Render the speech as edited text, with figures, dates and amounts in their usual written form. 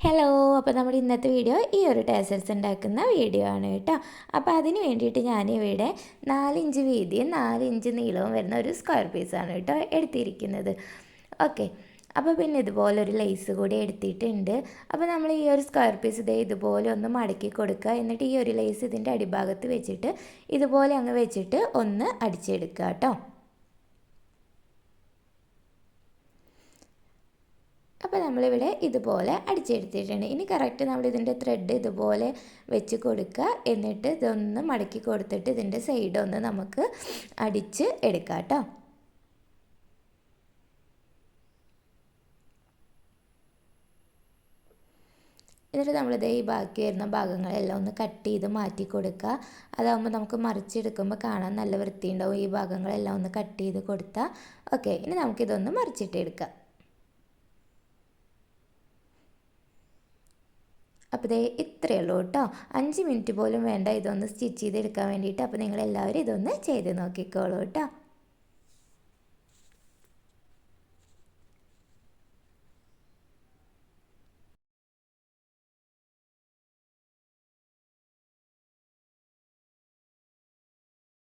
Hello. അപ്പോൾ നമ്മുടെ ഇന്നത്തെ വീഡിയോ ഈ ഒരു ടാസൽസ് ഉണ്ടാക്കുന്ന വീഡിയോ ആണ് കേട്ടോ. അപ്പോൾ അതിന് വേണ്ടിയിട്ട് ഞാനിവിടെ 4 ഇഞ്ച് വീതിയും 4 ഇഞ്ച് നീളവും വരുന്ന ഒരു സ്ക്വയർ പീസാണ് കേട്ടോ എടുത്തിരിക്കുന്നത്. ഓക്കെ. അപ്പോൾ പിന്നെ ഇതുപോലെ ഒരു ലേസ് കൂടി എടുത്തിട്ടുണ്ട്. അപ്പോൾ നമ്മൾ ഈ ഒരു സ്ക്വയർ പീസ് ഇതുപോലെ ഒന്ന് മടക്കി കൊടുക്കുക. എന്നിട്ട് ഈ ഒരു ലേസ് ഇതിൻ്റെ അടിഭാഗത്ത് വെച്ചിട്ട് ഇതുപോലെ അങ്ങ് വെച്ചിട്ട് ഒന്ന് അടിച്ചെടുക്കുക കേട്ടോ. അപ്പോൾ നമ്മളിവിടെ ഇതുപോലെ അടിച്ചെടുത്തിട്ടുണ്ട്. ഇനി കറക്റ്റ് നമ്മളിതിൻ്റെ ത്രെഡ് ഇതുപോലെ വെച്ച് കൊടുക്കുക. എന്നിട്ട് ഇതൊന്ന് മടക്കി കൊടുത്തിട്ട് ഇതിൻ്റെ സൈഡൊന്ന് നമുക്ക് അടിച്ച് എടുക്കാം കേട്ടോ. എന്നിട്ട് നമ്മളിത് ഈ ബാക്കി വരുന്ന ഭാഗങ്ങളെല്ലാം ഒന്ന് കട്ട് ചെയ്ത് മാറ്റി കൊടുക്കുക. അതാകുമ്പോൾ നമുക്ക് മറിച്ചെടുക്കുമ്പോൾ കാണാൻ നല്ല വൃത്തിയുണ്ടാവും. ഈ ഭാഗങ്ങളെല്ലാം ഒന്ന് കട്ട് ചെയ്ത് കൊടുത്താൽ ഓക്കെ. ഇനി നമുക്കിതൊന്ന് മറിച്ചിട്ട് എടുക്കാം. അപ്പോൾ ദേ ഇത്രയേ ഉള്ളൂ കേട്ടോ. 5 മിനിറ്റ് പോലും വേണ്ട ഇതൊന്ന് സ്റ്റിച്ച് ചെയ്തെടുക്കാൻ വേണ്ടിയിട്ട്. അപ്പോൾ നിങ്ങളെല്ലാവരും ഇതൊന്ന് ചെയ്ത് നോക്കിക്കോളൂ കേട്ടോ.